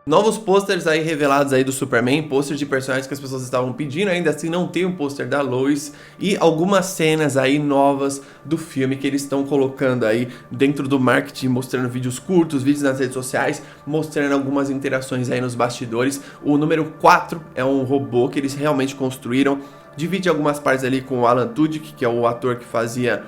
Novos posters aí revelados aí do Superman, posters de personagens que as pessoas estavam pedindo, ainda assim não tem um pôster da Lois e algumas cenas aí novas do filme que eles estão colocando aí dentro do marketing, mostrando vídeos curtos, vídeos nas redes sociais, mostrando algumas interações aí nos bastidores. O número 4 é um robô que eles realmente construíram, divide algumas partes ali com o Alan Tudyk, que é o ator que fazia...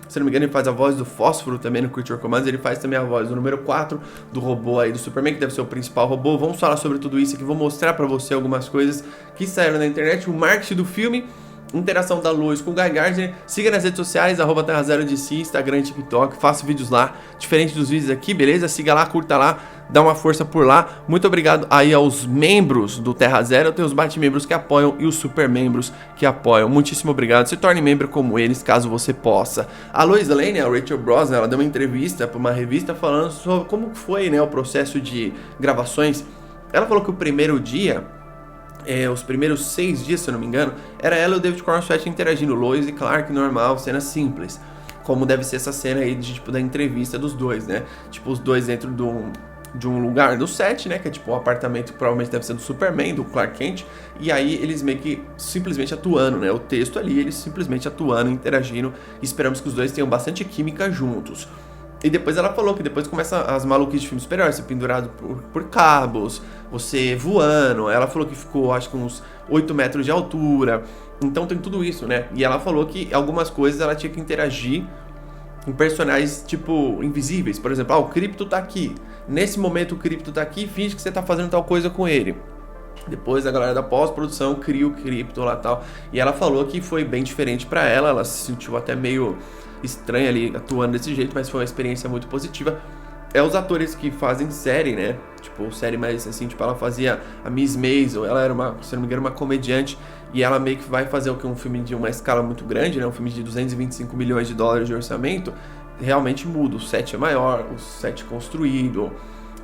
Se não me engano, ele faz a voz do Fósforo também no Creature Commands. Ele faz também a voz do número 4 do robô aí do Superman, que deve ser o principal robô. Vamos falar sobre tudo isso aqui, vou mostrar pra você algumas coisas que saíram na internet. O marketing do filme, interação da Lois com o Guy Gardner. Siga nas redes sociais, @TerraZeroDC, Instagram e TikTok. Faço vídeos lá, diferente dos vídeos aqui, beleza? Siga lá, curta lá, dá uma força por lá. Muito obrigado aí aos membros do Terra Zero. Tem os Bate-membros que apoiam e os Super membros que apoiam. Muitíssimo obrigado. Se torne membro como eles, caso você possa. A Lois Lane, a Rachel Brosnahan, ela deu uma entrevista para uma revista falando sobre como foi, né, o processo de gravações. Ela falou que o primeiro dia... os primeiros 6 dias, se eu não me engano, era ela e o David Cornsweet interagindo, Lois e Clark, normal, cena simples, como deve ser essa cena aí de, tipo, da entrevista dos dois, né, tipo, os dois dentro de um lugar do set, né, que é tipo o apartamento que provavelmente deve ser do Superman, do Clark Kent, e aí eles meio que simplesmente atuando, né, o texto ali, eles simplesmente atuando, interagindo, e esperamos que os dois tenham bastante química juntos. E depois ela falou que depois começa as maluquices de filme super-herói, você pendurado por cabos, você voando. Ela falou que ficou, acho que uns 8 metros de altura. Então tem tudo isso, né? E ela falou que algumas coisas ela tinha que interagir com personagens, tipo, invisíveis. Por exemplo, o Krypto tá aqui. Nesse momento o Krypto tá aqui, finge que você tá fazendo tal coisa com ele. Depois a galera da pós-produção cria o Krypto lá e tal. E ela falou que foi bem diferente pra ela, ela se sentiu até meio... estranha ali, atuando desse jeito, mas foi uma experiência muito positiva. É os atores que fazem série, né? Tipo, série mais assim, tipo, ela fazia a Miss Maisel, ela era uma, se não me engano, uma comediante, e ela meio que vai fazer o que um filme de uma escala muito grande, né? Um filme de 225 milhões de dólares de orçamento, realmente muda. O set é maior, o set construído,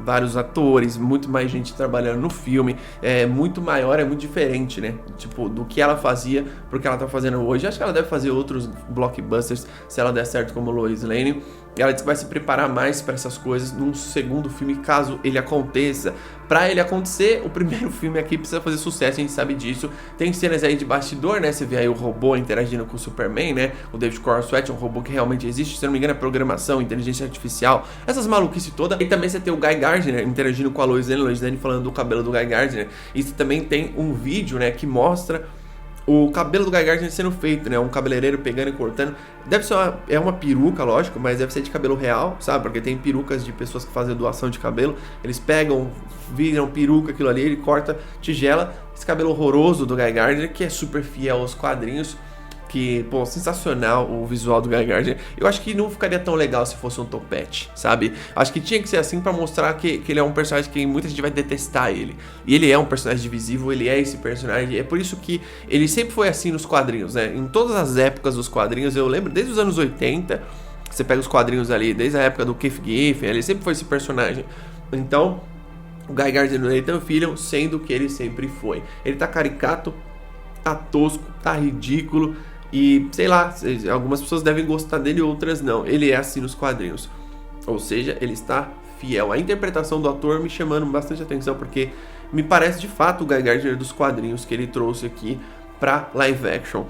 vários atores, muito mais gente trabalhando no filme, é muito maior, é muito diferente, né? Tipo, do que ela fazia pro que ela tá fazendo hoje. Acho que ela deve fazer outros blockbusters se ela der certo como Lois Lane. E ela disse que vai se preparar mais para essas coisas num segundo filme, caso ele aconteça. Pra ele acontecer, o primeiro filme aqui precisa fazer sucesso, a gente sabe disso. Tem cenas aí de bastidor, né? Você vê aí o robô interagindo com o Superman, né? O David Cornsweet é um robô que realmente existe, se não me engano é programação, inteligência artificial, essas maluquices todas. E também você tem o Guy Gardner interagindo com a Lois Lane falando do cabelo do Guy Gardner. E você também tem um vídeo, né, que mostra o cabelo do Guy Gardner sendo feito, né? Um cabeleireiro pegando e cortando. Deve ser uma peruca, lógico, mas deve ser de cabelo real, sabe? Porque tem perucas de pessoas que fazem doação de cabelo. Eles pegam, viram peruca, aquilo ali, ele corta, tigela. Esse cabelo horroroso do Guy Gardner, que é super fiel aos quadrinhos. Que, pô, sensacional o visual do Guy Gardner. Eu acho que não ficaria tão legal se fosse um topete, sabe? Acho que tinha que ser assim pra mostrar que ele é um personagem que muita gente vai detestar ele. E ele é um personagem divisível, ele é esse personagem. É por isso que ele sempre foi assim nos quadrinhos, né? Em todas as épocas dos quadrinhos, eu lembro, desde os anos 80, você pega os quadrinhos ali, desde a época do Keith Giffen, ele sempre foi esse personagem. Então, o Guy Gardner e o Nathan Fillion, sendo o que ele sempre foi. Ele tá caricato, tá tosco, tá ridículo. E, sei lá, algumas pessoas devem gostar dele, outras não. Ele é assim nos quadrinhos. Ou seja, ele está fiel. A interpretação do ator me chamando bastante atenção, porque me parece de fato o Guy Gardner dos quadrinhos que ele trouxe aqui pra live action.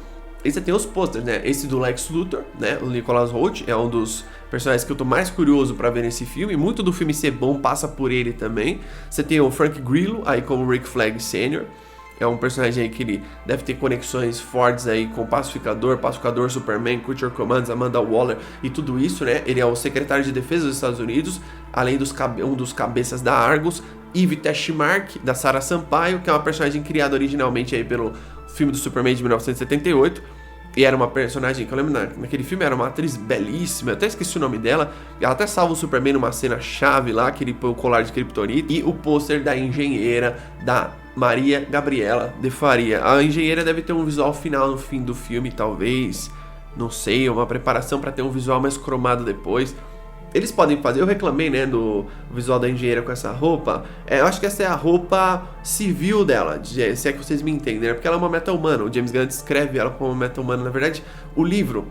E você tem os posters, né? Esse do Lex Luthor, né? O Nicholas Hoult é um dos personagens que eu tô mais curioso pra ver nesse filme. Muito do filme ser bom passa por ele também. Você tem o Frank Grillo, aí como Rick Flag Sr., é um personagem aí que ele deve ter conexões fortes aí com Pacificador, Superman, Creature Commands, Amanda Waller e tudo isso, né? Ele é o secretário de defesa dos Estados Unidos, além um dos cabeças da Argus, e Vitesh Mark, da Sarah Sampaio, que é uma personagem criada originalmente aí pelo filme do Superman de 1978. E era uma personagem que eu lembro naquele filme, era uma atriz belíssima, eu até esqueci o nome dela. Ela até salva o Superman numa cena chave lá, que ele põe o colar de Kryptonita. E o pôster da engenheira, da Maria Gabriela de Faria. A engenheira deve ter um visual final no fim do filme, talvez. Não sei, uma preparação para ter um visual mais cromado depois. Eles podem fazer, eu reclamei, né, do visual da engenheira com essa roupa. Eu acho que essa é a roupa civil dela, se é que vocês me entendem, né? Porque ela é uma meta-humana, o James Gunn descreve ela como uma meta-humana. Na verdade, o livro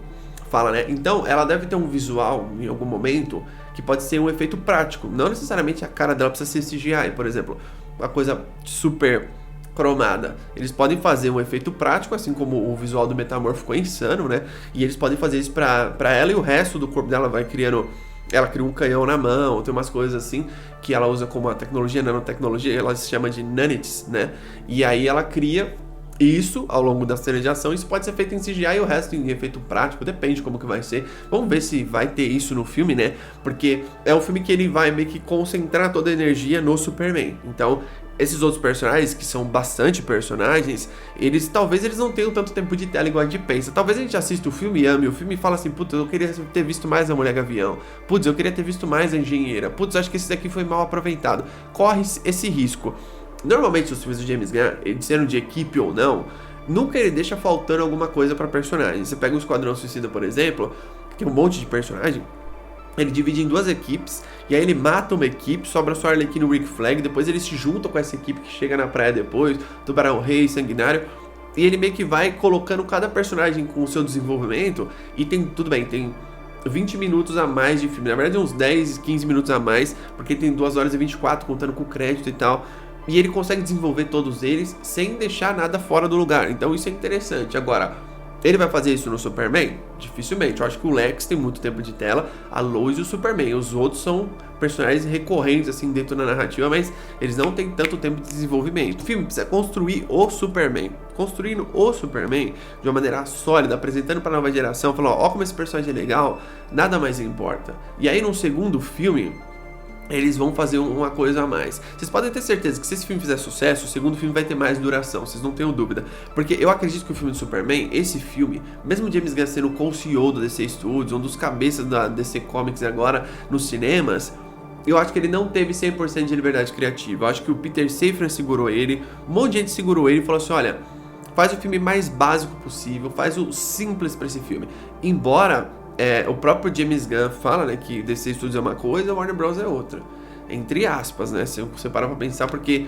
fala, né? Então, ela deve ter um visual, em algum momento, que pode ser um efeito prático. Não necessariamente a cara dela precisa ser CGI, por exemplo. uma coisa super cromada. Eles podem fazer um efeito prático, assim como o visual do Metamorfo ficou insano, né? E eles podem fazer isso pra ela, e o resto do corpo dela vai criando. Ela cria um canhão na mão, tem umas coisas assim que ela usa como a tecnologia, nanotecnologia, ela se chama de nanites, né? E aí ela cria isso ao longo da cena de ação. Isso pode ser feito em CGI e o resto em efeito prático, depende de como que vai ser. Vamos ver se vai ter isso no filme, né? Porque é um filme que ele vai meio que concentrar toda a energia no Superman. Então, esses outros personagens, que são bastante personagens, talvez eles não tenham tanto tempo de tela igual a gente pensa. Talvez a gente assista o filme e ame o filme e fala assim, putz, eu queria ter visto mais a Mulher Gavião. Putz, eu queria ter visto mais a Engenheira. Putz, acho que esse daqui foi mal aproveitado. Corre esse risco. Normalmente os filmes do James Gunn, eles sendo de equipe ou não, nunca ele deixa faltando alguma coisa pra personagem. Você pega o Esquadrão Suicida, por exemplo, que tem um monte de personagem, ele divide em duas equipes, e aí ele mata uma equipe, sobra só Arlequino e Rick Flag, depois ele se junta com essa equipe que chega na praia depois, Tubarão Rei, Sanguinário, e ele meio que vai colocando cada personagem com o seu desenvolvimento, e tudo bem, tem 20 minutos a mais de filme, na verdade uns 10, 15 minutos a mais, porque tem 2 horas e 24 contando com crédito e tal, e ele consegue desenvolver todos eles sem deixar nada fora do lugar, então isso é interessante. Agora, ele vai fazer isso no Superman? Dificilmente. Eu acho que o Lex tem muito tempo de tela, a Lois e o Superman. Os outros são personagens recorrentes assim dentro da narrativa, mas eles não têm tanto tempo de desenvolvimento. O filme precisa construir o Superman. Construindo o Superman de uma maneira sólida, apresentando para a nova geração, falando, ó como esse personagem é legal, nada mais importa. E aí no segundo filme, eles vão fazer uma coisa a mais. Vocês podem ter certeza que se esse filme fizer sucesso, o segundo filme vai ter mais duração, vocês não tenham dúvida. Porque eu acredito que o filme do Superman, esse filme, mesmo James Gunn sendo o co-CEO do DC Studios, um dos cabeças da DC Comics agora nos cinemas, eu acho que ele não teve 100% de liberdade criativa. Eu acho que o Peter Safran segurou ele, um monte de gente segurou ele e falou assim, olha, faz o filme mais básico possível, faz o simples pra esse filme. Embora... o próprio James Gunn fala, né, que DC Studios é uma coisa, Warner Bros é outra. Entre aspas, né, se você parar pra pensar, porque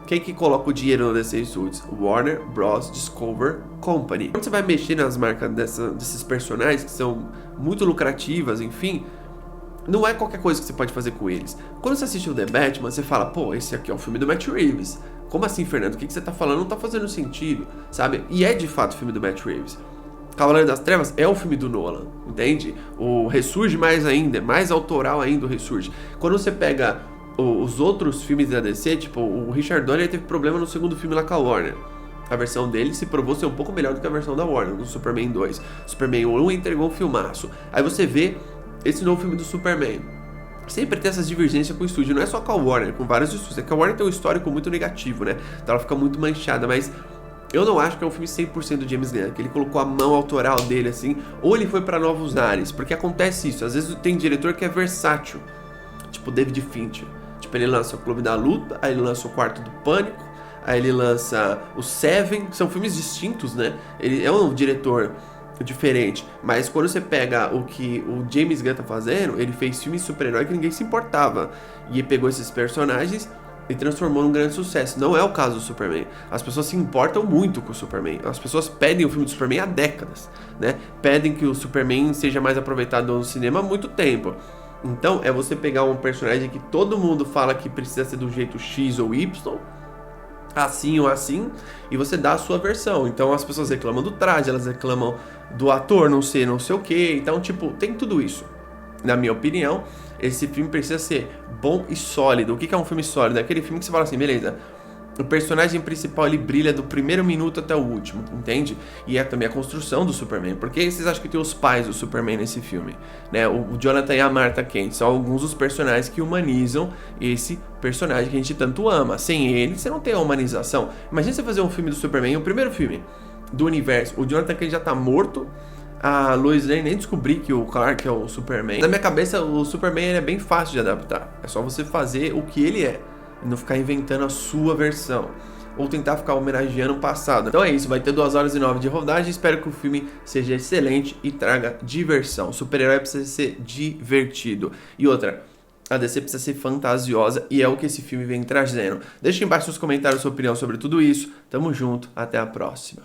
quem que coloca o dinheiro no DC Studios? Warner Bros Discover Company. Quando você vai mexer nas marcas desses personagens, que são muito lucrativas, enfim, não é qualquer coisa que você pode fazer com eles. Quando você assiste o The Batman, você fala, pô, esse aqui é o filme do Matt Reeves. Como assim, Fernando? O que você tá falando? Não tá fazendo sentido, sabe? E é de fato o filme do Matt Reeves. Cavaleiro das Trevas é o filme do Nolan, entende? O Ressurge mais ainda, mais autoral ainda o Ressurge. Quando você pega os outros filmes da DC, tipo, o Richard Donner teve problema no segundo filme lá com a Warner. A versão dele se provou ser um pouco melhor do que a versão da Warner, no Superman 2. Superman 1 entregou um filmaço. Aí você vê esse novo filme do Superman. Sempre tem essas divergências com o estúdio, não é só com a Warner, com vários estúdios. É que a Warner tem um histórico muito negativo, né? Então ela fica muito manchada, mas... eu não acho que é um filme 100% do James Gunn, que ele colocou a mão autoral dele assim, ou ele foi pra novos ares, porque acontece isso, às vezes tem diretor que é versátil, tipo David Fincher, tipo ele lança o Clube da Luta, aí ele lança o Quarto do Pânico, aí ele lança o Seven, são filmes distintos, né, ele é um diretor diferente, mas quando você pega o que o James Gunn tá fazendo, ele fez filmes de super-herói que ninguém se importava, e ele pegou esses personagens e transformou num grande sucesso. Não é o caso do Superman. As pessoas se importam muito com o Superman. As pessoas pedem o filme do Superman há décadas, né? Pedem que o Superman seja mais aproveitado no cinema há muito tempo. Então, é você pegar um personagem que todo mundo fala que precisa ser do jeito X ou Y, assim ou assim, e você dá a sua versão. Então, as pessoas reclamam do traje, elas reclamam do ator não sei o que. Então, tipo, tem tudo isso. Na minha opinião, esse filme precisa ser bom e sólido. O que é um filme sólido? É aquele filme que você fala assim, beleza, o personagem principal ele brilha do primeiro minuto até o último, entende? E é também a construção do Superman. Por que vocês acham que tem os pais do Superman nesse filme? Né? O Jonathan e a Martha Kent são alguns dos personagens que humanizam esse personagem que a gente tanto ama. Sem ele, você não tem a humanização. Imagina você fazer um filme do Superman, o primeiro filme do universo, o Jonathan Kent já tá morto, a Lois Lane nem descobri que o Clark é o Superman. Na minha cabeça, o Superman ele é bem fácil de adaptar. É só você fazer o que ele é e não ficar inventando a sua versão ou tentar ficar homenageando o passado. Então é isso, vai ter 2 horas e 9 de rodagem. Espero que o filme seja excelente e traga diversão. O super-herói precisa ser divertido. E outra, a DC precisa ser fantasiosa e é o que esse filme vem trazendo. Deixa embaixo nos comentários sua opinião sobre tudo isso. Tamo junto, até a próxima.